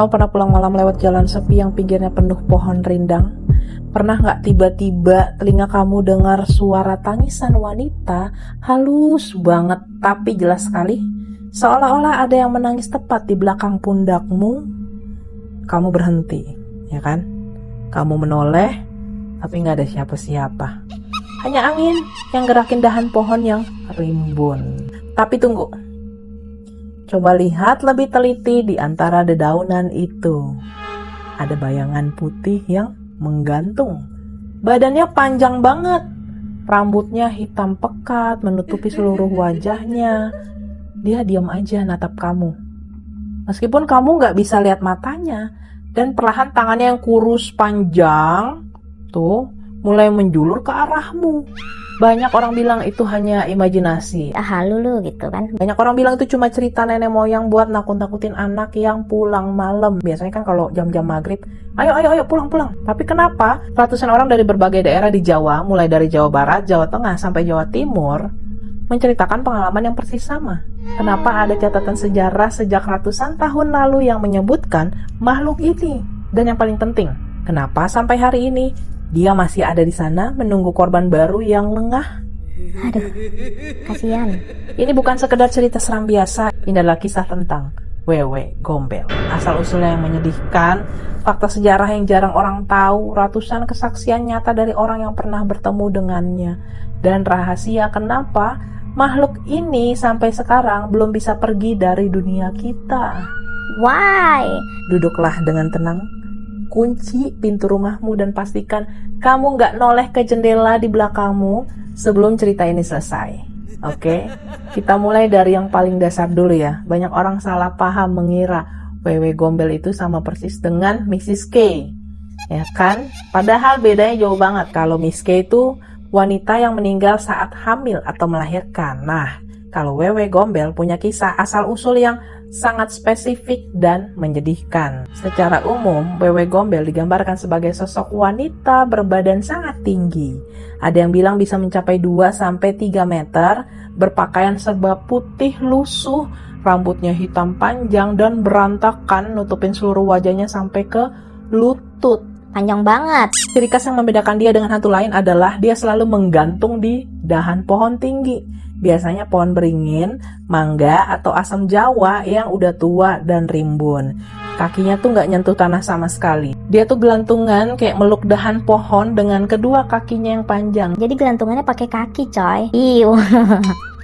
Kamu pernah pulang malam lewat jalan sepi yang pinggirnya penuh pohon rindang? Pernah nggak tiba-tiba telinga kamu dengar suara tangisan wanita halus banget tapi jelas sekali? Seolah-olah ada yang menangis tepat di belakang pundakmu. Kamu berhenti, ya kan? Kamu menoleh, tapi nggak ada siapa-siapa. Hanya angin yang gerakin dahan pohon yang rimbun. Tapi tunggu. Coba lihat lebih teliti di antara dedaunan itu. Ada bayangan putih yang menggantung. Badannya panjang banget. Rambutnya hitam pekat menutupi seluruh wajahnya. Dia diam aja natap kamu. Meskipun kamu nggak bisa lihat matanya. Dan perlahan tangannya yang kurus panjang tuh mulai menjulur ke arahmu. Banyak orang bilang itu hanya imajinasi. Halu lu gitu kan. Banyak orang bilang itu cuma cerita nenek moyang buat nakut-nakutin anak yang pulang malam. Biasanya kan kalau jam-jam maghrib, ayo pulang. Tapi kenapa ratusan orang dari berbagai daerah di Jawa, mulai dari Jawa Barat, Jawa Tengah, sampai Jawa Timur, menceritakan pengalaman yang persis sama? Kenapa ada catatan sejarah sejak ratusan tahun lalu yang menyebutkan makhluk ini? Dan yang paling penting, kenapa sampai hari ini dia masih ada di sana menunggu korban baru yang lengah? Aduh, kasihan. Ini bukan sekedar cerita seram biasa. Ini adalah kisah tentang Wewe Gombel. Asal-usulnya yang menyedihkan, fakta sejarah yang jarang orang tahu, ratusan kesaksian nyata dari orang yang pernah bertemu dengannya, dan rahasia kenapa makhluk ini sampai sekarang belum bisa pergi dari dunia kita. Why? Duduklah dengan tenang. Kunci pintu rumahmu dan pastikan kamu nggak noleh ke jendela di belakangmu sebelum cerita ini selesai. Oke? Kita mulai dari yang paling dasar dulu ya. Banyak orang salah paham mengira Wewe Gombel itu sama persis dengan Mrs. K. Ya kan? Padahal bedanya jauh banget. Kalau Miss K itu wanita yang meninggal saat hamil atau melahirkan. Nah, kalau Wewe Gombel punya kisah asal-usul yang sangat spesifik dan menyedihkan. Secara umum, Wewe Gombel digambarkan sebagai sosok wanita berbadan sangat tinggi. Ada yang bilang bisa mencapai 2-3 meter, berpakaian serba putih lusuh, rambutnya hitam panjang dan berantakan, nutupin seluruh wajahnya sampai ke lutut. Panjang banget. Ciri khas yang membedakan dia dengan hantu lain adalah dia selalu menggantung di dahan pohon tinggi. Biasanya pohon beringin, mangga, atau asam jawa yang udah tua dan rimbun. Kakinya tuh nggak nyentuh tanah sama sekali. Dia tuh gelantungan kayak meluk dahan pohon dengan kedua kakinya yang panjang. Jadi gelantungannya pakai kaki, coy. Iu.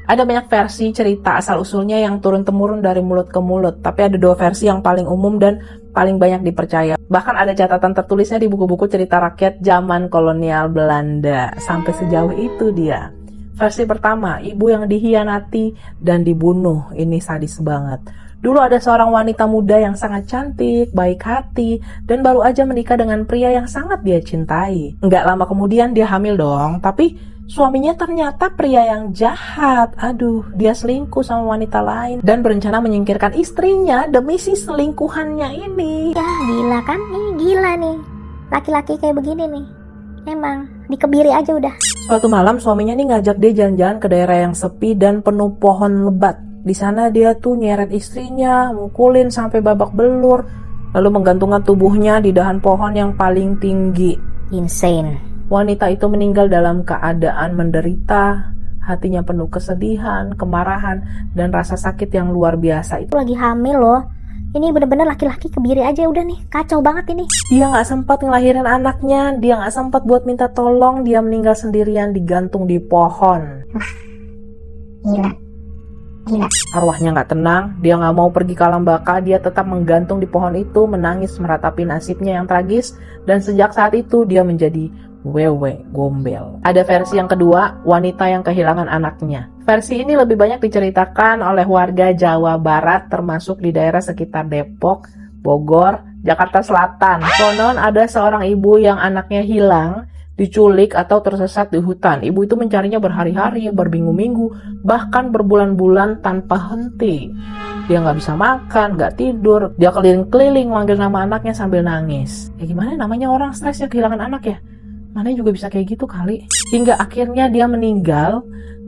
Ada banyak versi cerita asal-usulnya yang turun-temurun dari mulut ke mulut. Tapi ada 2 versi yang paling umum dan paling banyak dipercaya. Bahkan ada catatan tertulisnya di buku-buku cerita rakyat zaman kolonial Belanda. Sampai sejauh itu dia. Versi pertama, ibu yang dihianati dan dibunuh. Ini sadis banget. Dulu ada seorang wanita muda yang sangat cantik, baik hati, dan baru aja menikah dengan pria yang sangat dia cintai. Nggak lama kemudian dia hamil dong, tapi suaminya ternyata pria yang jahat. Aduh, dia selingkuh sama wanita lain dan berencana menyingkirkan istrinya demi si selingkuhannya ini. Ya, gila kan? Ini gila nih. Laki-laki kayak begini nih. Emang dikebiri aja udah. Suatu malam suaminya nih ngajak dia jalan-jalan ke daerah yang sepi dan penuh pohon lebat. Di sana dia tuh nyeret istrinya, mukulin sampai babak belur, lalu menggantungkan tubuhnya di dahan pohon yang paling tinggi. Insane. Wanita itu meninggal dalam keadaan menderita, hatinya penuh kesedihan, kemarahan, dan rasa sakit yang luar biasa. Itu lagi hamil loh. Ini bener-bener laki-laki kebiri aja udah nih. Kacau banget ini. Dia gak sempat ngelahirin anaknya, dia gak sempat buat minta tolong, dia meninggal sendirian digantung di pohon. Gila. Arwahnya gak tenang, dia gak mau pergi ke alam baka, dia tetap menggantung di pohon itu, menangis meratapi nasibnya yang tragis, dan sejak saat itu dia menjadi Wewe Gombel. Ada versi yang kedua, wanita yang kehilangan anaknya. Versi ini lebih banyak diceritakan oleh warga Jawa Barat, termasuk di daerah sekitar Depok, Bogor, Jakarta Selatan. Konon ada seorang ibu yang anaknya hilang, diculik atau tersesat di hutan. Ibu itu mencarinya berhari-hari, berminggu-minggu, bahkan berbulan-bulan tanpa henti. Dia nggak bisa makan, nggak tidur. Dia keliling-keliling manggil nama anaknya sambil nangis. Ya gimana namanya orang stres yang kehilangan anak ya? Mana juga bisa kayak gitu kali. Hingga akhirnya dia meninggal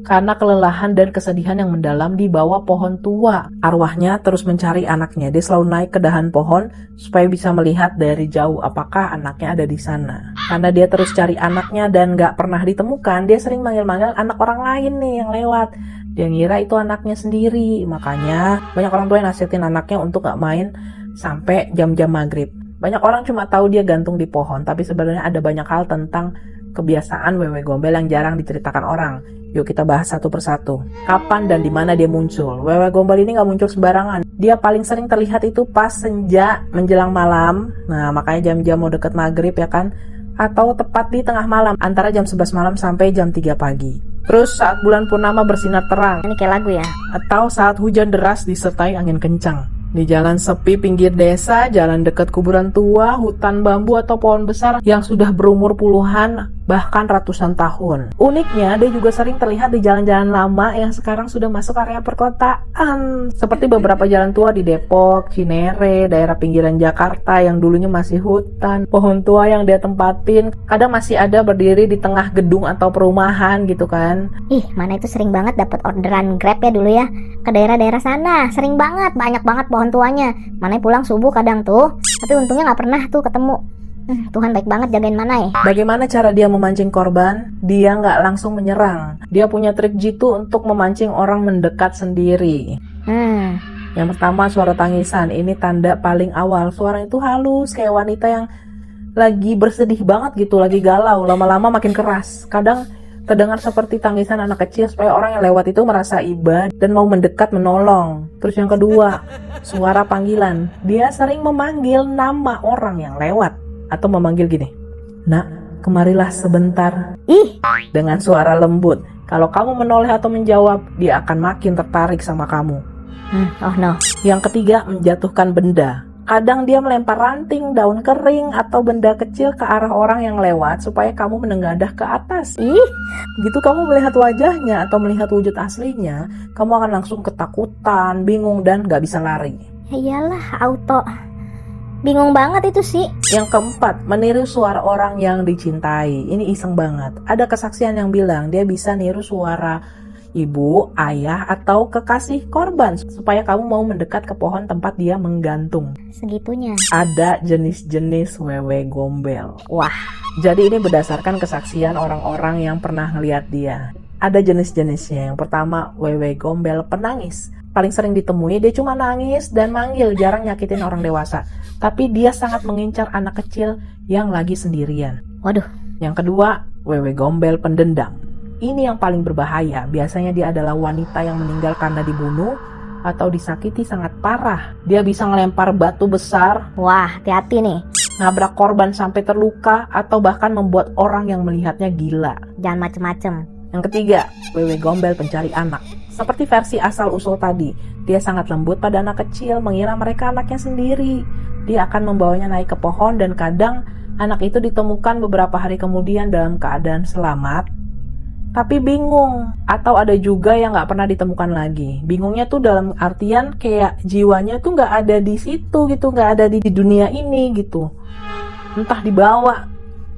karena kelelahan dan kesedihan yang mendalam di bawah pohon tua. Arwahnya terus mencari anaknya. Dia selalu naik ke dahan pohon supaya bisa melihat dari jauh apakah anaknya ada di sana. Karena dia terus cari anaknya dan gak pernah ditemukan, dia sering manggil-manggil anak orang lain nih yang lewat. Dia ngira itu anaknya sendiri. Makanya banyak orang tua yang nasihatin anaknya untuk gak main sampai jam-jam maghrib. Banyak orang cuma tahu dia gantung di pohon, tapi sebenarnya ada banyak hal tentang kebiasaan wewe gombel yang jarang diceritakan orang. Yuk kita bahas satu persatu. Kapan dan di mana dia muncul? Wewe gombel ini gak muncul sembarangan. Dia paling sering terlihat itu pas senja menjelang malam. Nah makanya jam-jam mau deket maghrib ya kan. Atau tepat di tengah malam, antara jam 11 malam sampai jam 3 pagi. Terus saat bulan purnama bersinar terang. Ini kayak lagu ya. Atau saat hujan deras disertai angin kencang. Di jalan sepi pinggir desa, jalan dekat kuburan tua, hutan bambu atau pohon besar yang sudah berumur puluhan bahkan ratusan tahun. Uniknya, dia juga sering terlihat di jalan-jalan lama yang sekarang sudah masuk area perkotaan. Seperti beberapa jalan tua di Depok, Cinere, daerah pinggiran Jakarta yang dulunya masih hutan. Pohon tua yang dia tempatin kadang masih ada berdiri di tengah gedung atau perumahan gitu kan. Ih, mana itu sering banget dapat orderan Grab ya dulu ya. Ke daerah-daerah sana, sering banget, banyak banget pohon tuanya. Mana pulang subuh kadang tuh, tapi untungnya nggak pernah tuh ketemu. Tuhan baik banget jagain Manai. Bagaimana cara dia memancing korban? Dia nggak langsung menyerang. Dia punya trik jitu untuk memancing orang mendekat sendiri. Yang pertama, suara tangisan. Ini tanda paling awal. Suara itu halus, kayak wanita yang lagi bersedih banget gitu, lagi galau. Lama-lama makin keras. Kadang terdengar seperti tangisan anak kecil supaya orang yang lewat itu merasa iba dan mau mendekat menolong. Terus yang kedua, suara panggilan. Dia sering memanggil nama orang yang lewat. Atau memanggil gini, "Nak, kemarilah sebentar." Ih, dengan suara lembut. Kalau kamu menoleh atau menjawab, dia akan makin tertarik sama kamu. oh no. Yang ketiga, menjatuhkan benda. Kadang dia melempar ranting, daun kering, atau benda kecil ke arah orang yang lewat supaya kamu menengadah ke atas. Ih, Begitu kamu melihat wajahnya atau melihat wujud aslinya, kamu akan langsung ketakutan, bingung, dan gak bisa lari. iyalah auto. Bingung banget itu sih. Yang keempat, meniru suara orang yang dicintai. Ini iseng banget. Ada kesaksian yang bilang dia bisa niru suara ibu, ayah, atau kekasih korban supaya kamu mau mendekat ke pohon tempat dia menggantung. Segitunya. Ada jenis-jenis wewe gombel. Wah, Jadi ini berdasarkan kesaksian orang-orang yang pernah ngeliat dia. Ada jenis-jenisnya. Yang pertama, wewe gombel penangis. Paling sering ditemui dia cuma nangis dan manggil, jarang nyakitin orang dewasa. Tapi dia sangat mengincar anak kecil yang lagi sendirian. waduh. Yang kedua, wewe gombel pendendam. Ini yang paling berbahaya. Biasanya dia adalah wanita yang meninggal karena dibunuh atau disakiti sangat parah. Dia bisa ngelempar batu besar, Wah, hati-hati nih. nabrak korban sampai terluka, atau bahkan membuat orang yang melihatnya gila. Jangan macem-macem. Yang ketiga, wewe gombel pencari anak. Seperti versi asal-usul tadi, dia sangat lembut pada anak kecil, mengira mereka anaknya sendiri. Dia akan membawanya naik ke pohon dan kadang anak itu ditemukan beberapa hari kemudian dalam keadaan selamat, tapi bingung. Atau ada juga yang gak pernah ditemukan lagi. Bingungnya tuh dalam artian kayak jiwanya tuh gak ada di situ gitu, gak ada di dunia ini gitu. Entah dibawa,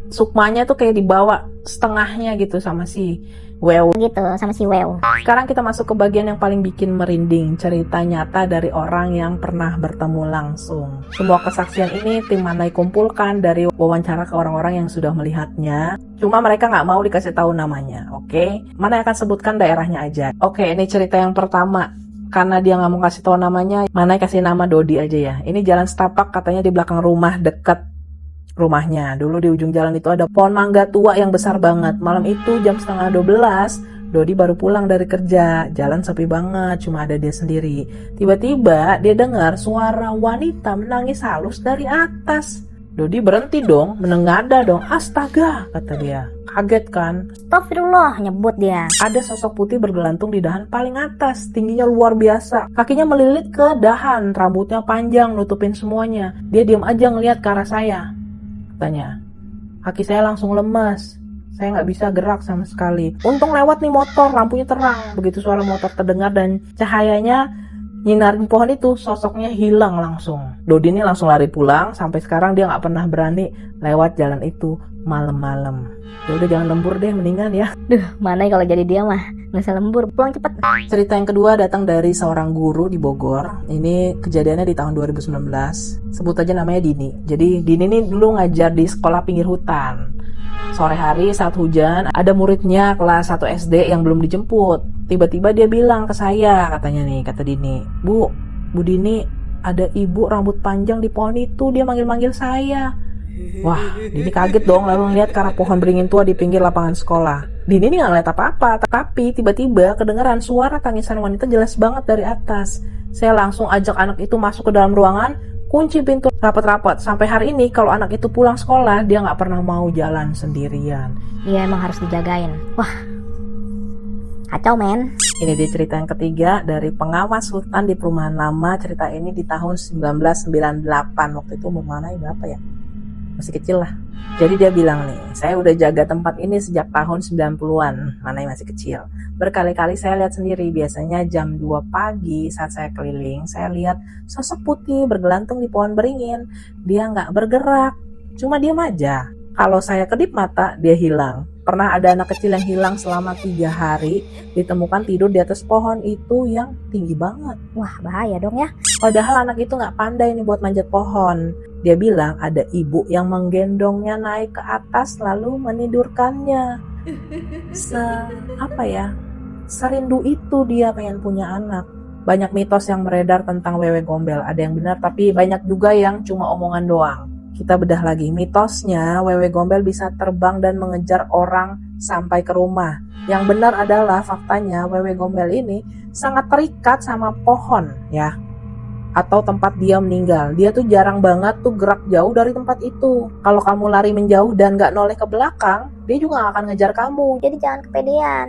sukmanya tuh kayak dibawa setengahnya gitu sama si wewe. Gitu, sama si Wew. Sekarang kita masuk ke bagian yang paling bikin merinding, cerita nyata dari orang yang pernah bertemu langsung. Semua kesaksian ini tim Manai kumpulkan dari wawancara ke orang-orang yang sudah melihatnya. Cuma mereka nggak mau dikasih tahu namanya, oke? Manai akan sebutkan daerahnya aja. Oke, ini cerita yang pertama. Karena dia nggak mau kasih tahu namanya, Manai kasih nama Dodi aja ya. Ini jalan setapak katanya di belakang rumah dekat rumahnya. Dulu di ujung jalan itu ada pohon mangga tua yang besar banget. Malam itu jam 11:30, Dodi baru pulang dari kerja. Jalan sepi banget, cuma ada dia sendiri. Tiba-tiba dia dengar suara wanita menangis halus dari atas. Dodi berhenti dong, menengadah dong. Astaga, kata dia. Kaget kan? Astagfirullah, nyebut dia. Ada sosok putih bergelantung di dahan paling atas. Tingginya luar biasa. Kakinya melilit ke dahan, rambutnya panjang, nutupin semuanya. Dia diam aja ngeliat ke arah saya. Tanya, kaki saya langsung lemas, saya nggak bisa gerak sama sekali. Untung lewat nih motor, lampunya terang. Begitu suara motor terdengar dan cahayanya nyinarin pohon itu, sosoknya hilang langsung. Dodi ini langsung lari pulang, sampai sekarang dia nggak pernah berani lewat jalan itu malam-malam. Ya udah jangan lembur deh, mendingan ya. Mana kalau jadi dia mah nggak usah lembur, pulang cepet. Cerita yang kedua datang dari seorang guru di Bogor. Ini kejadiannya di tahun 2019. Sebut aja namanya Dini. Jadi Dini ini dulu ngajar di sekolah pinggir hutan. Sore hari saat hujan, ada muridnya kelas 1 SD yang belum dijemput. Tiba-tiba dia bilang ke saya, katanya nih, kata Dini, Bu Dini, ada ibu rambut panjang di pohon itu, dia manggil-manggil saya. Wah, Dini kaget dong, lalu ngeliat ke arah pohon beringin tua di pinggir lapangan sekolah. Dini ini gak ngeliat apa-apa, tapi tiba-tiba kedengeran suara tangisan wanita jelas banget dari atas. Saya langsung ajak anak itu masuk ke dalam ruangan, kunci pintu rapat-rapat. Sampai hari ini kalau anak itu pulang sekolah, dia gak pernah mau jalan sendirian. Dia emang harus dijagain. Wah, kacau men. Ini dia cerita yang ketiga dari pengawas hutan di perumahan lama. Cerita ini di tahun 1998. Waktu itu umur mana ya, berapa ya? Masih kecil lah. Jadi dia bilang nih, saya udah jaga tempat ini sejak tahun 90-an. Mana yang masih kecil. Berkali-kali saya lihat sendiri, biasanya jam 2 pagi saat saya keliling, saya lihat sosok putih bergelantung di pohon beringin. Dia nggak bergerak, cuma diam aja. Kalau saya kedip mata, dia hilang. Pernah ada anak kecil yang hilang selama 3 hari, ditemukan tidur di atas pohon itu yang tinggi banget. Wah, bahaya dong ya. Padahal anak itu nggak pandai nih buat manjat pohon. Dia bilang ada ibu yang menggendongnya naik ke atas lalu menidurkannya. Serindu itu dia pengen punya anak. Banyak mitos yang beredar tentang wewe gombel. Ada yang benar tapi banyak juga yang cuma omongan doang. Kita bedah lagi, mitosnya wewe gombel bisa terbang dan mengejar orang sampai ke rumah. Yang benar adalah faktanya wewe gombel ini sangat terikat sama pohon ya, atau tempat dia meninggal. Dia tuh jarang banget tuh gerak jauh dari tempat itu. Kalau kamu lari menjauh dan gak noleh ke belakang, dia juga gak akan ngejar kamu. Jadi jangan kepedean.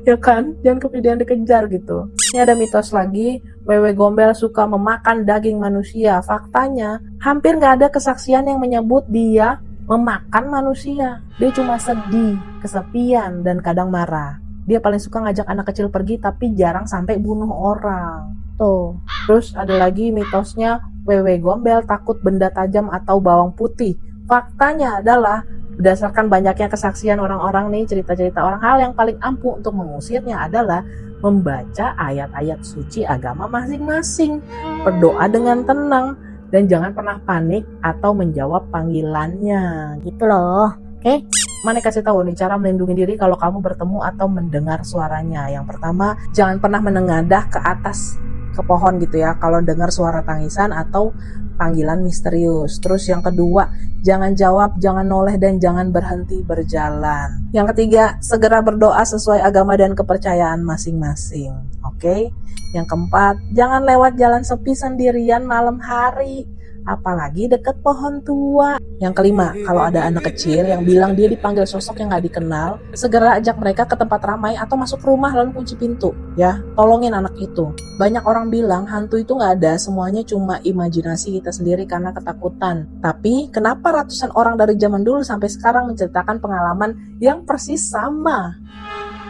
Ya kan, jangan kepedean dikejar gitu. Ini ada mitos lagi, wewe gombel suka memakan daging manusia. Faktanya hampir gak ada kesaksian yang menyebut dia memakan manusia. Dia cuma sedih, kesepian, dan kadang marah. Dia paling suka ngajak anak kecil pergi tapi jarang sampai bunuh orang. Tuh. Terus ada lagi mitosnya wewe gombel takut benda tajam atau bawang putih. Faktanya adalah berdasarkan banyaknya kesaksian orang-orang nih, cerita-cerita orang, hal yang paling ampuh untuk mengusirnya adalah membaca ayat-ayat suci agama masing-masing, berdoa dengan tenang, dan jangan pernah panik atau menjawab panggilannya. Gitu loh. Oke. Mana kasih tahu nih cara melindungi diri kalau kamu bertemu atau mendengar suaranya. Yang pertama, jangan pernah menengadah ke atas ke pohon gitu ya kalau dengar suara tangisan atau panggilan misterius. Terus yang kedua, jangan jawab, jangan noleh, dan jangan berhenti berjalan. Yang ketiga, segera berdoa sesuai agama dan kepercayaan masing-masing. Oke? Yang keempat, jangan lewat jalan sepi sendirian malam hari, apalagi dekat pohon tua. Yang kelima, kalau ada anak kecil yang bilang dia dipanggil sosok yang gak dikenal, segera ajak mereka ke tempat ramai atau masuk rumah lalu kunci pintu. Ya, tolongin anak itu. Banyak orang bilang hantu itu gak ada, semuanya cuma imajinasi kita sendiri karena ketakutan. Tapi kenapa ratusan orang dari zaman dulu sampai sekarang menceritakan pengalaman yang persis sama?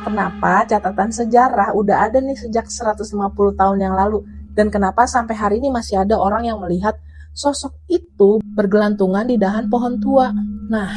Kenapa catatan sejarah udah ada nih sejak 150 tahun yang lalu, dan kenapa sampai hari ini masih ada orang yang melihat sosok itu bergelantungan di dahan pohon tua? Nah,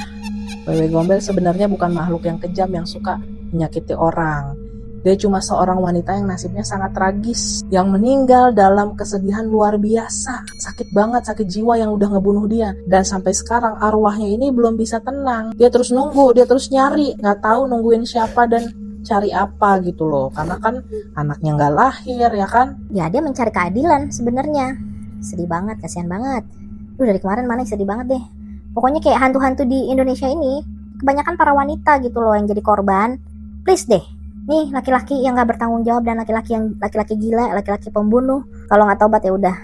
wewe gombel sebenarnya bukan makhluk yang kejam yang suka menyakiti orang. Dia cuma seorang wanita yang nasibnya sangat tragis, yang meninggal dalam kesedihan luar biasa. Sakit banget, sakit jiwa yang udah ngebunuh dia. Dan sampai sekarang arwahnya ini belum bisa tenang. Dia terus nunggu, dia terus nyari, nggak tahu nungguin siapa dan cari apa gitu loh. Karena kan anaknya nggak lahir ya kan. Ya dia mencari keadilan sebenarnya. Sedih banget, kasihan banget. Dari kemarin mana sedih banget deh. Pokoknya kayak hantu-hantu di Indonesia ini kebanyakan para wanita gitu loh yang jadi korban. Please deh, nih laki-laki yang gak bertanggung jawab dan laki-laki gila, laki-laki pembunuh. Kalau nggak tobat ya udah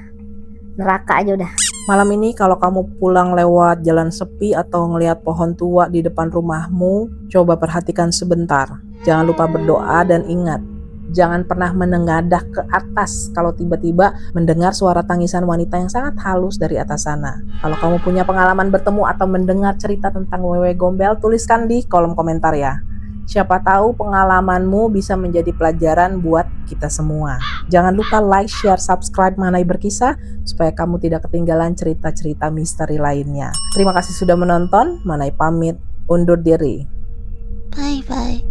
neraka aja udah. Malam ini kalau kamu pulang lewat jalan sepi atau ngelihat pohon tua di depan rumahmu, coba perhatikan sebentar. Jangan lupa berdoa dan ingat, jangan pernah menengadah ke atas kalau tiba-tiba mendengar suara tangisan wanita yang sangat halus dari atas sana. Kalau kamu punya pengalaman bertemu atau mendengar cerita tentang wewe gombel, tuliskan di kolom komentar ya. Siapa tahu pengalamanmu bisa menjadi pelajaran buat kita semua. Jangan lupa like, share, subscribe Manai Berkisah supaya kamu tidak ketinggalan cerita-cerita misteri lainnya. Terima kasih sudah menonton. Manai pamit undur diri. Bye bye.